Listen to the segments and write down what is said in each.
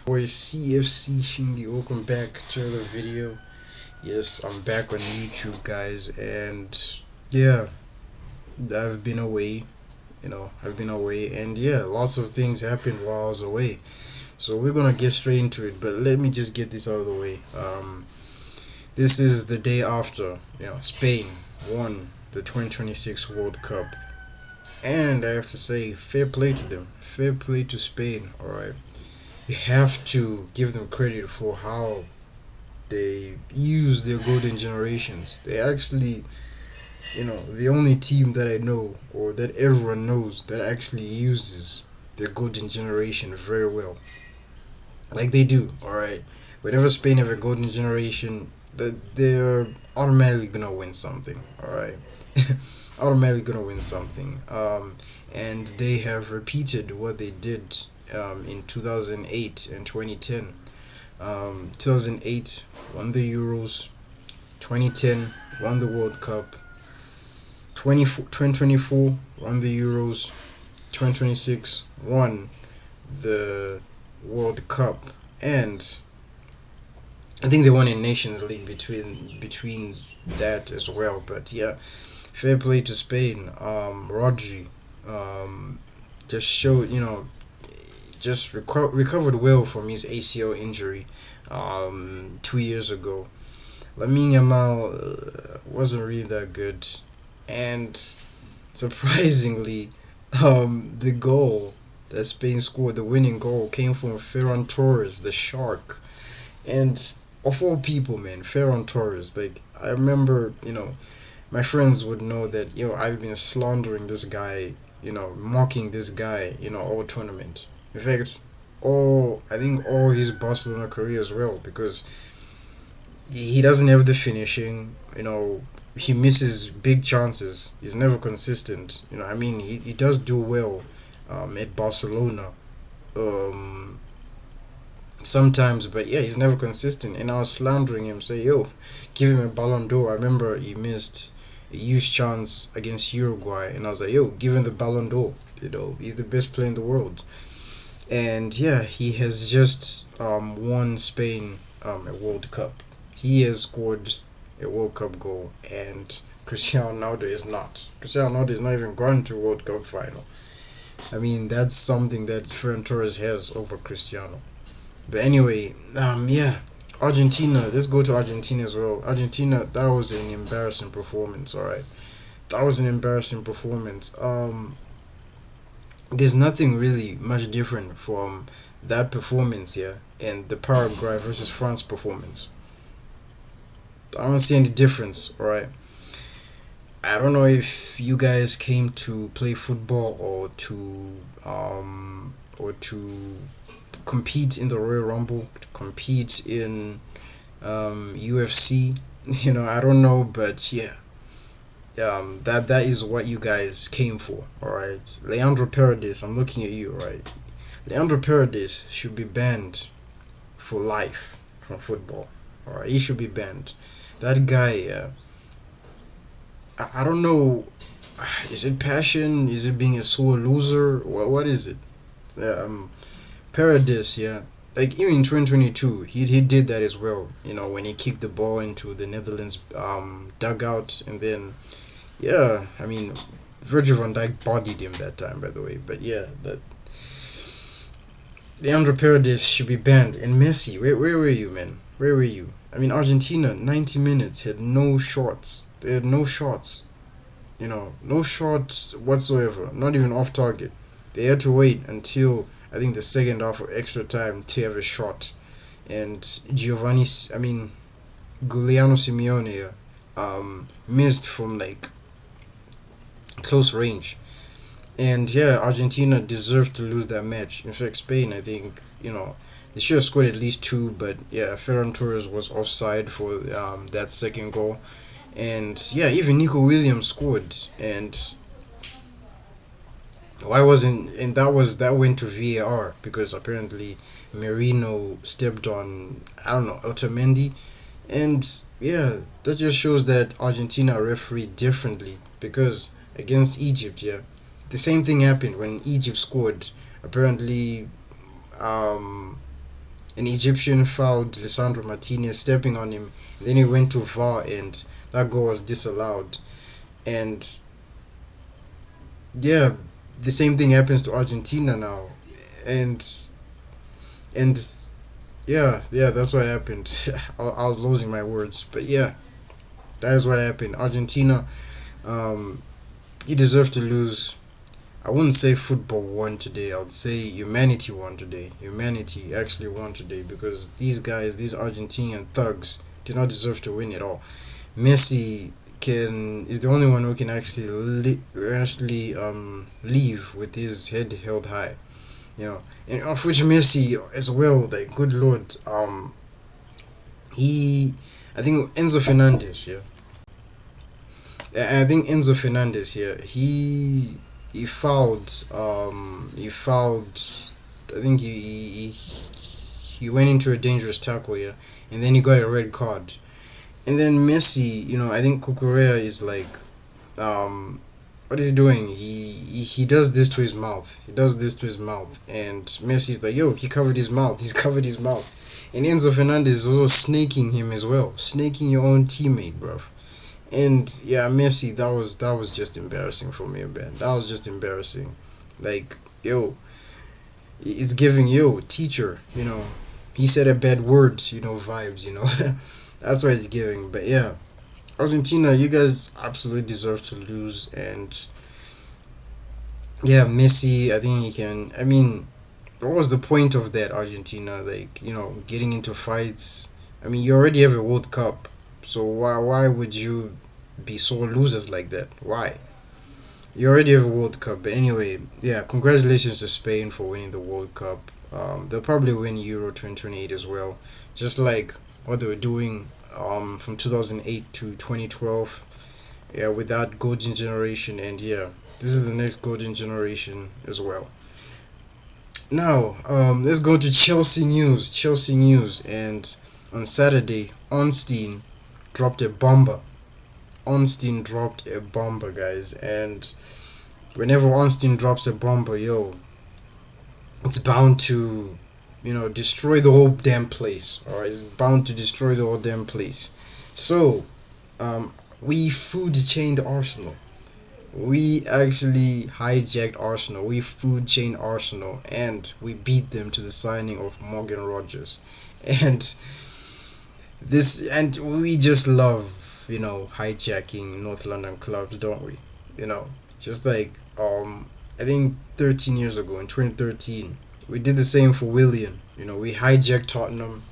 Boys, CFC Shindy, welcome back to another video. Yes, I'm back on YouTube, guys, and yeah, I've been away. I've been away, and yeah, lots of things happened while I was away. So we're gonna get straight into it, but let me just get this out of the way. This is the day after, Spain won the 2026 World Cup, and I have to say, fair play to them, fair play to Spain. All right, you have to give them credit for how they use their golden generations. They actually, the only team that I know or that everyone knows that actually uses their golden generation very well. Like they do, alright? Whenever Spain have a golden generation, they're automatically gonna win something, alright? Automatically gonna win something. And they have repeated what they did in 2008 and 2010. 2008 won the Euros, 2010 won the World Cup, 2024 won the Euros, 2026 won the World Cup, and I think they won in Nations League between that as well. But yeah, fair play to Spain. Rodri, just showed just recovered well from his ACL injury 2 years ago. Lamine Yamal wasn't really that good, and surprisingly, the goal that Spain scored, the winning goal, came from Ferran Torres, the shark. And of all people, man, Ferran Torres. Like I remember, my friends would know that I've been slandering this guy, mocking this guy, all tournament. In fact, all I think all his Barcelona career as well, because he doesn't have the finishing. He misses big chances. He's never consistent. I mean, he does do well at Barcelona um, sometimes, but yeah, he's never consistent. And I was slandering him, say, yo, give him a Ballon d'Or. I remember he missed a huge chance against Uruguay, and I was like, yo, give him the Ballon d'Or. He's the best player in the world. And yeah, he has just won Spain a World Cup. He has scored a World Cup goal, and Cristiano Ronaldo is not. Cristiano Ronaldo is not even gone to World Cup final. I mean, that's something that Ferran Torres has over Cristiano. But anyway, yeah, Argentina. Let's go to Argentina as well. Argentina, that was an embarrassing performance. All right, that was an embarrassing performance. There's nothing really much different from that performance here and the Paraguay versus France performance. I don't see any difference, right? I don't know if you guys came to play football or to compete in the Royal Rumble, to compete in UFC. I don't know, but yeah, that is what you guys came for. All right, Leandro Paredes, I'm looking at you. All right, Leandro Paredes should be banned for life from football. All right, he should be banned. That guy, I don't know. Is it passion? Is it being a sore loser? What is it? Um, Paradis, yeah. Like even in 2022, he did that as well. When he kicked the ball into the Netherlands dugout, and then yeah, I mean, Virgil van Dijk bodied him that time, by the way. But yeah, that Leandro Paredes should be banned. And Messi, where were you, man? Where were you? I mean, Argentina, 90 minutes had no shots. They had no shots. No shots whatsoever. Not even off target. They had to wait until I think the second half of extra time to have a shot. And I mean, Giuliano Simeone missed from like close range. And yeah, Argentina deserved to lose that match. In fact, Spain, I think, they should have scored at least two, but yeah, Ferran Torres was offside for that second goal. And yeah, even Nico Williams scored. And why wasn't and that went to VAR because apparently Merino stepped on, I don't know, Otamendi. And yeah, that just shows that Argentina refereed differently because against Egypt, yeah, the same thing happened when Egypt scored. Apparently, um, an Egyptian fouled Lisandro Martinez, stepping on him. Then he went to VAR, and that goal was disallowed. And yeah, the same thing happens to Argentina now, and and yeah, that's what happened. I was losing my words, but yeah, that is what happened. Argentina, um, you deserve to lose. I wouldn't say football won today. I would say humanity won today. Humanity actually won today because these guys, these Argentinian thugs, did not deserve to win at all. Messi can is the only one who can actually leave with his head held high. You know, and of which Messi as well. Like, good lord, he, I think Enzo Fernandez. Yeah, I think Enzo Fernandez here. He fouled. He fouled. I think he went into a dangerous tackle here, and then he got a red card. And then Messi, I think Kukurea is like, what is he doing? He does this to his mouth. He does this to his mouth, and Messi's like, yo, he covered his mouth. He's covered his mouth. And Enzo Fernandez is also snaking him as well, snaking your own teammate, bro. And yeah, Messi, that was just embarrassing for me, man. That was just embarrassing. Like, yo, it's giving, yo, teacher, he said a bad word, vibes. That's what it's giving. But yeah, Argentina, you guys absolutely deserve to lose. And yeah, Messi, I think he can. I mean, what was the point of that, Argentina? Like, getting into fights. I mean, you already have a World Cup, so why would you be sore losers like that? Why? You already have a World Cup. But anyway, yeah, congratulations to Spain for winning the World Cup. They'll probably win Euro 2028 as well, just like what they were doing from 2008 to 2012. Yeah, with that golden generation, and yeah, this is the next golden generation as well. Now, let's go to Chelsea news. Chelsea news, and on Saturday, Ornstein dropped a bomber. Ornstein dropped a bomber, guys, and whenever Ornstein drops a bomber, yo, it's bound to, destroy the whole damn place. All right, it's bound to destroy the whole damn place. So, we food chained Arsenal. We actually hijacked Arsenal. We food chained Arsenal, and we beat them to the signing of Morgan Rogers. And we just love, hijacking North London clubs, don't we? Just like I think 13 years ago in 2013, we did the same for Willian. We hijacked Tottenham.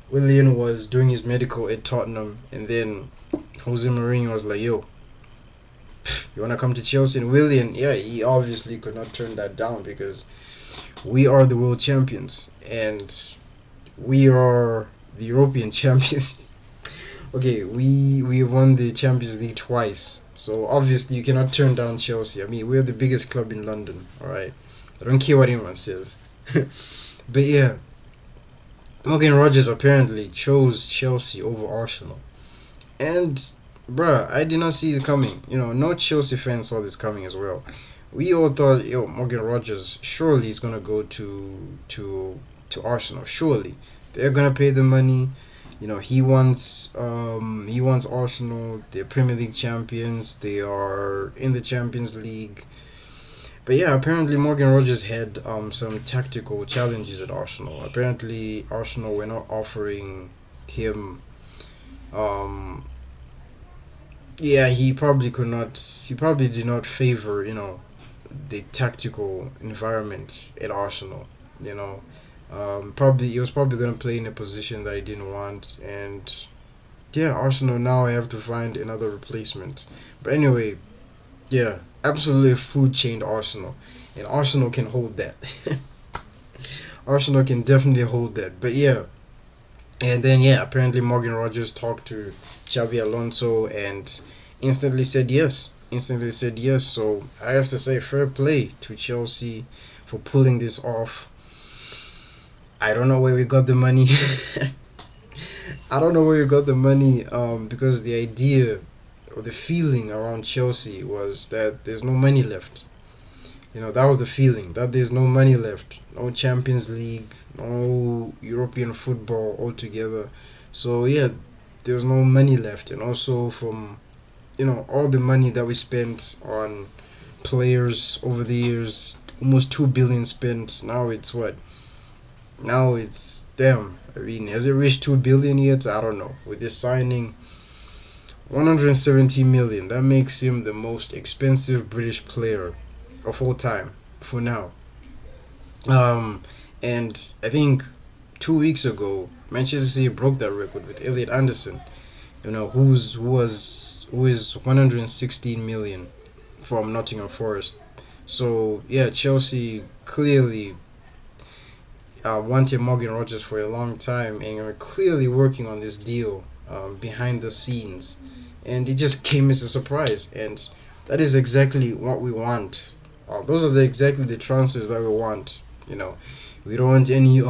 Willian was doing his medical at Tottenham, and then Jose Mourinho was like, yo, you want to come to Chelsea? And Willian, yeah, he obviously could not turn that down because we are the world champions and we are the European champions. Okay, we won the Champions League twice, so obviously you cannot turn down Chelsea. I mean, we're the biggest club in London. All right, I don't care what anyone says. But yeah, Morgan Rogers apparently chose Chelsea over Arsenal, and bruh, I did not see it coming. No Chelsea fans saw this coming as well. We all thought, yo, Morgan Rogers surely is gonna go to Arsenal. Surely they're gonna pay the money. He wants Arsenal. They're Premier League champions. They are in the Champions League. But yeah, apparently Morgan Rogers had some tactical challenges at Arsenal. Apparently Arsenal were not offering him. Yeah, he probably could not. He probably did not favor the tactical environment at Arsenal. Probably he was probably gonna play in a position that he didn't want, and yeah, Arsenal now have to find another replacement. But anyway, yeah, absolutely food chained Arsenal, and Arsenal can hold that. Arsenal can definitely hold that. But yeah, and then yeah, apparently Morgan Rogers talked to Xabi Alonso and instantly said yes. Instantly said yes. So I have to say fair play to Chelsea for pulling this off. I don't know where we got the money. I don't know where we got the money. Because the idea or the feeling around Chelsea was that there's no money left. That was the feeling that there's no money left, no Champions League, no European football altogether. So yeah, there's no money left, and also from all the money that we spent on players over the years, almost 2 billion spent. Now it's what? Now it's damn. I mean, has it reached 2 billion yet? I don't know. With this signing, 170 million. That makes him the most expensive British player of all time for now. Um, and I think 2 weeks ago, Manchester City broke that record with Elliot Anderson. Who is 116 million from Nottingham Forest. So yeah, Chelsea clearly wanted Morgan Rogers for a long time and are clearly working on this deal behind the scenes, and it just came as a surprise. And that is exactly what we want. Those are exactly the transfers that we want. We don't want any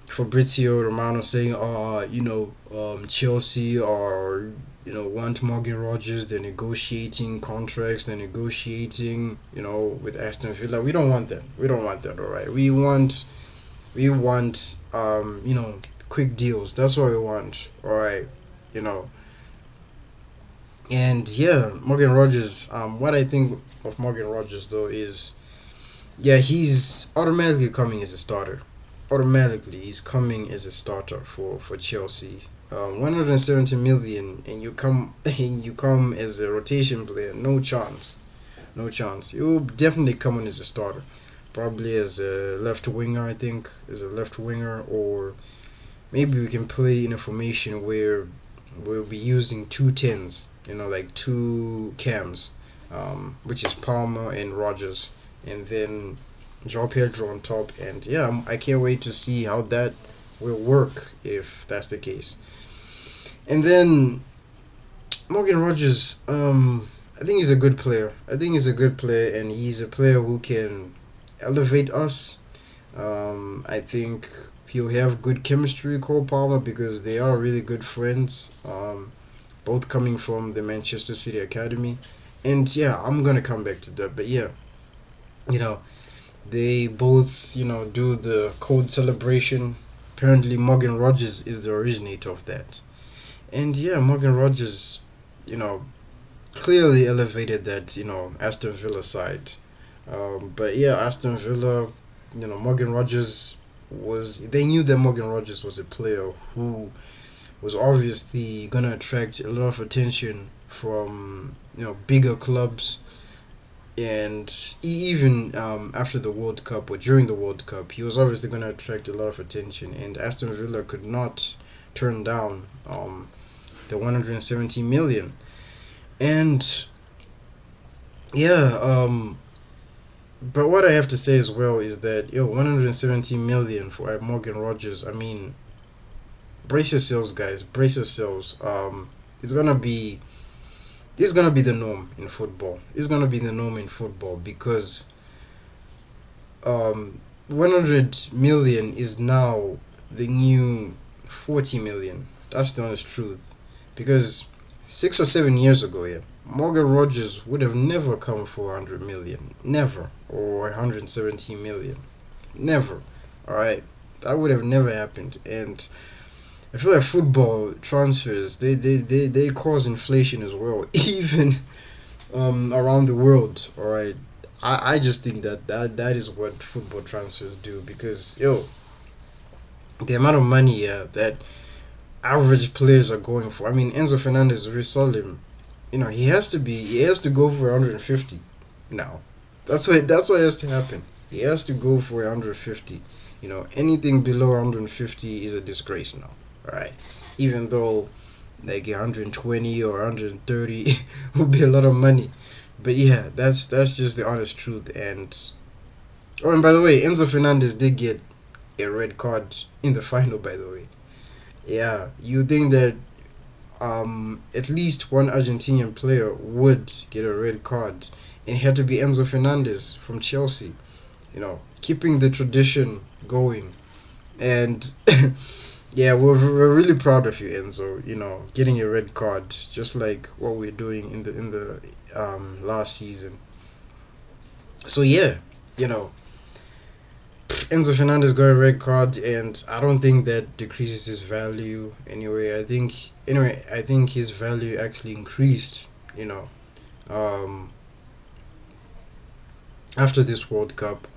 Fabrizio Romano saying, Chelsea are, want Morgan Rogers. They're negotiating contracts. They're negotiating, with Aston Villa. We don't want that. We don't want that. All right. We want quick deals. That's what we want. All right. You know. And yeah, Morgan Rogers. What I think of Morgan Rogers though is, yeah, he's automatically coming as a starter. Automatically, he's coming as a starter for Chelsea. 170 million, and you come and you come as a rotation player. No chance, no chance. You'll definitely come in as a starter, probably as a left winger. I think as a left winger, or maybe we can play in a formation where we'll be using two tens. Like two cams, which is Palmer and Rogers, and then João Pedro on top. And yeah, I can't wait to see how that will work if that's the case. And then Morgan Rogers, I think he's a good player. I think he's a good player, and he's a player who can elevate us. I think he'll have good chemistry with Cole Palmer because they are really good friends. Both coming from the Manchester City Academy. And yeah, I'm gonna come back to that. But yeah, you know, they both, do the code celebration. Apparently, Morgan Rogers is the originator of that. And yeah, Morgan Rogers, you know, clearly elevated that, Aston Villa side. But yeah, Aston Villa, Morgan Rogers they knew that Morgan Rogers was a player who was obviously gonna attract a lot of attention from bigger clubs, and even after the World Cup or during the World Cup, he was obviously gonna attract a lot of attention, and Aston Villa could not turn down the 170 million, and yeah, but what I have to say as well is that 170 million for Morgan Rogers. I mean, brace yourselves, guys. Brace yourselves. It's gonna be this is gonna be the norm in football. It's gonna be the norm in football because 100 million is now the new 40 million. That's the honest truth. Because 6 or 7 years ago, yeah, Morgan Rogers would have never come for 100 million, never, or 170 million, never. All right, that would have never happened, and I feel like football transfers they cause inflation as well, even around the world. All right, I just think that is what football transfers do because the amount of money that average players are going for. I mean, Enzo Fernandez, we saw him. He has to go for 150 now. That's what has to happen. He has to go for 150. Anything below 150 is a disgrace now. All right, even though like 120 or 130 would be a lot of money, but yeah, that's just the honest truth. And by the way, Enzo Fernandez did get a red card in the final. By the way, yeah, you think that at least one Argentinian player would get a red card, and it had to be Enzo Fernandez from Chelsea. Keeping the tradition going, and yeah, we're really proud of you, Enzo. Getting a red card, just like what we're doing in the last season. So yeah, you know, Enzo Fernandez got a red card, and I don't think that decreases his value anyway. I think his value actually increased. You know, um, after this World Cup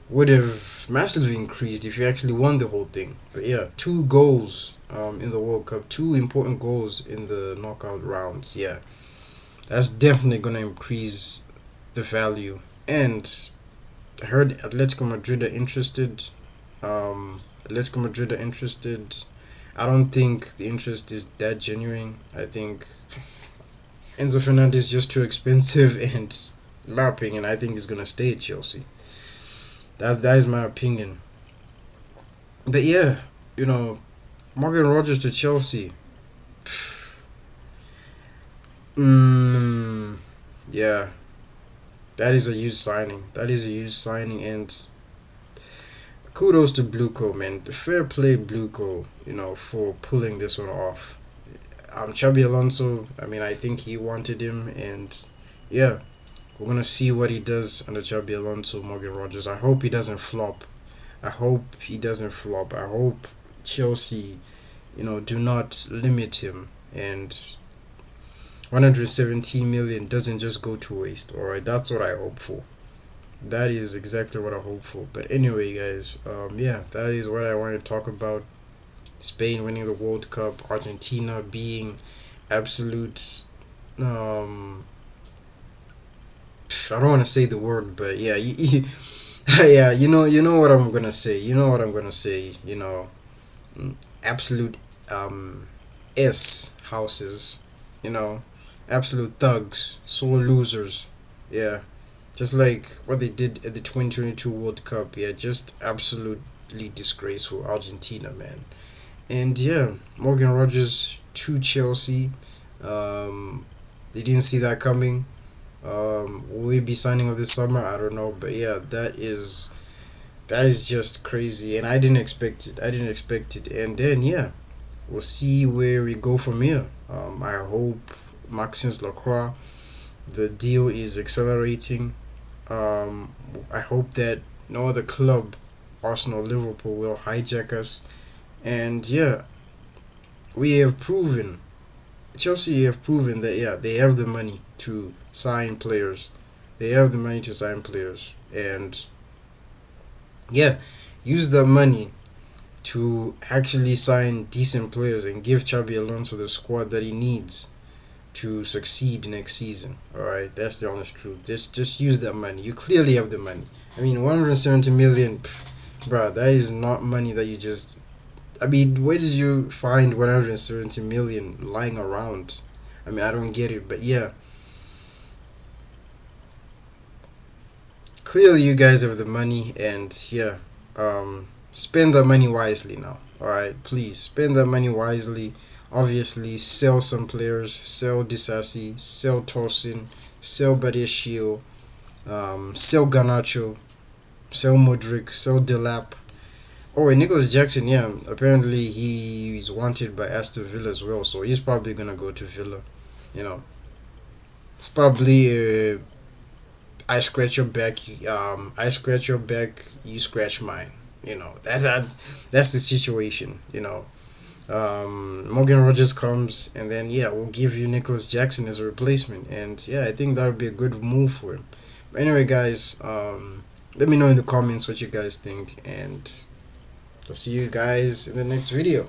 would have massively increased if you actually won the whole thing. But yeah, two goals in the World Cup, two important goals in the knockout rounds. Yeah, that's definitely gonna increase the value. And I heard Atletico Madrid are interested. Atletico Madrid are interested. I don't think the interest is that genuine. I think Enzo Fernandez is just too expensive, and in my opinion, I think he's gonna stay at Chelsea. That is my opinion. But yeah, you know, Morgan Rogers to Chelsea. Mm, yeah, that is a huge signing. That is a huge signing, and kudos to Blueco, man. Fair play, Blueco. You know, for pulling this one off. Chabi Alonso. I mean, I think he wanted him, and yeah, we're gonna see what he does under Chabi Alonso, Morgan Rogers. I hope he doesn't flop. I hope he doesn't flop. I hope Chelsea, do not limit him, and 117 million doesn't just go to waste. All right, that's what I hope for. That is exactly what I hope for. But anyway, guys, yeah, that is what I want to talk about. Spain winning the World Cup, Argentina being absolute. Um, I don't want to say the word, but yeah, yeah, you know what I'm gonna say. You know what I'm gonna say. Absolute um, houses. You know, absolute thugs, sore losers. Yeah, just like what they did at the 2022 World Cup. Yeah, just absolutely disgraceful, Argentina, man. And yeah, Morgan Rogers to Chelsea. They didn't see that coming. Will we be signing of this summer? I don't know, but yeah, that is just crazy, and I didn't expect it. I didn't expect it, and then yeah, we'll see where we go from here. I hope Maxence Lacroix, the deal is accelerating. Um, I hope that no other club, Arsenal, Liverpool, will hijack us, and yeah, we have proven Chelsea have proven that yeah they have the money to sign players. They have the money to sign players, and yeah, use that money to actually sign decent players and give Xabi Alonso the squad that he needs to succeed next season. All right, that's the honest truth. Just use that money. You clearly have the money. I mean, 170 million, bro. That is not money that you just. I mean, where did you find 170 million lying around? I mean, I don't get it, but yeah, clearly you guys have the money, and yeah, spend that money wisely now. All right, please spend that money wisely. Obviously, sell some players, sell Disasi, sell Torsin, sell Badiashile, sell Ganacho, sell Modric, sell Delap. Oh, and Nicholas Jackson, yeah, apparently he's wanted by Aston Villa as well, so he's probably gonna go to Villa. You know, it's probably I scratch your back, I scratch your back, you scratch mine. That's the situation. Morgan Rogers comes, and then yeah, we'll give you Nicholas Jackson as a replacement, and yeah, I think that would be a good move for him. But anyway, guys, let me know in the comments what you guys think, and I'll see you guys in the next video.